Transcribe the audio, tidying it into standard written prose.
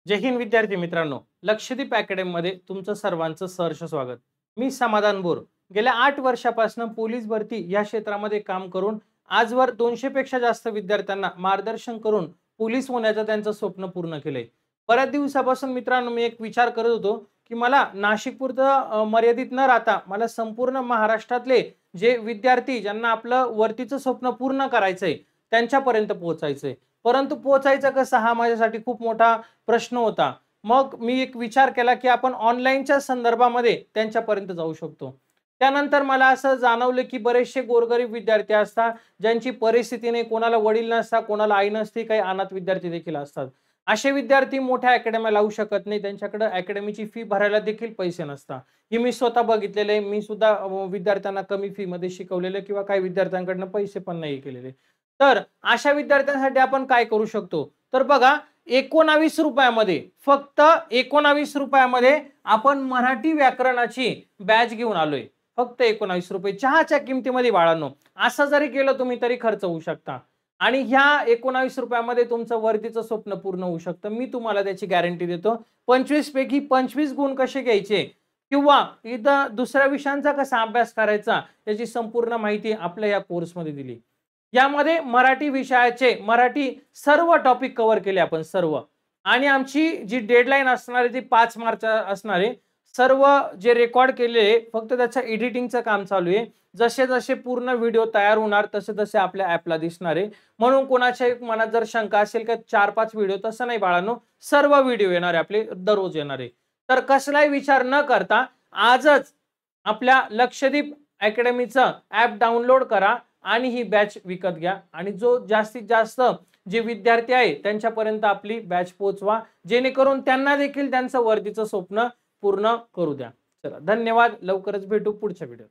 जय हिंद विद्यार्थी मित्रांनो, लक्षद्वीप अकॅडमीमध्ये तुमचं सर्वांचं सहर्ष स्वागत. मी समाधान बोर. गेल्या 8 वर्षापासून पोलीस भरती या क्षेत्रामध्ये काम करून आजवर 200 पेक्षा जास्त विद्यार्थ्यांना मार्गदर्शन करून पोलीस होण्याचं त्यांचं स्वप्न पूर्ण केलंय. बऱ्याच दिवसापासून मित्रांनो मी एक विचार करत होतो, की मला नाशिकपुरतं मर्यादित न राहता मला संपूर्ण महाराष्ट्रातले जे विद्यार्थी ज्यांना आपलं वरतीचं स्वप्न पूर्ण करायचंय त्यांच्यापर्यंत पोहोचायचंय. परंतु पोहोचायचं कसं हा माझ्यासाठी खूप मोठा प्रश्न होता. मग मी एक विचार केला, की आपण ऑनलाईनच्या संदर्भामध्ये त्यांच्यापर्यंत जाऊ शकतो. त्यानंतर मला असं जाणवलं, की बरेचसे गोरगरीब विद्यार्थी असतात, ज्यांची परिस्थिती नाही, कोणाला वडील नसतात, कोणाला आई नसते, काही अनाथ विद्यार्थी देखील असतात. असे विद्यार्थी मोठ्या अकॅडम्या लावू शकत नाही. त्यांच्याकडे अकॅडमीची फी भरायला देखील पैसे नसतात. हे मी स्वतः बघितलेलं आहे. मी सुद्धा विद्यार्थ्यांना कमी फीमध्ये शिकवलेलं किंवा काही विद्यार्थ्यांकडून पैसे पण नाही केलेले. तर अशा विद्यार्थ्यांसाठी आपण काय करू शकतो? तर बघा, ₹19 मध्ये, फक्त ₹19 आपण मराठी व्याकरणाची बॅच घेऊन आलोय. फक्त ₹19 चहाच्या किमतीमध्ये बाळांनो. असं जरी केलं तुम्ही तरी खर्च होऊ शकता. आणि ह्या ₹19 मध्ये तुमचं वर्दीचं स्वप्न पूर्ण होऊ शकतं. मी तुम्हाला त्याची गॅरंटी देतो. 25 पैकी 25 गुण कसे घ्यायचे किंवा इथं दुसऱ्या विषयांचा कसा अभ्यास करायचा याची संपूर्ण माहिती आपल्या या कोर्समध्ये दिली. यामध्ये मराठी विषयाचे मराठी सर्व टॉपिक कव्हर केले आपण सर्व. आणि आमची जी डेडलाईन असणार आहे ती 5 मार्च असणार आहे. सर्व जे रेकॉर्ड केले फक्त त्याचं एडिटिंगचं काम चालू आहे. जसे जसे पूर्ण व्हिडिओ तयार होणार तसे तसे आपल्या ॲपला दिसणार आहे. म्हणून कोणाच्या मनात जर शंका असेल की 4-5 व्हिडिओ, तसं नाही बाळांनो, सर्व व्हिडिओ येणार आहे आपले, दररोज येणार आहे. तर कसलाही विचार न करता आजच आपल्या लक्षद्वीप अकॅडमीचं ॲप डाउनलोड करा आणि ही बॅच विकत घ्या. आणि जो जास्तीत जास्त जे विद्यार्थी आहे त्यांच्यापर्यंत आपली बॅच पोहोचवा, जेणेकरून त्यांना देखील त्यांचं वर्दीचं स्वप्न पूर्ण करू द्या. चला, धन्यवाद. लवकरच भेटू पुढच्या व्हिडिओत.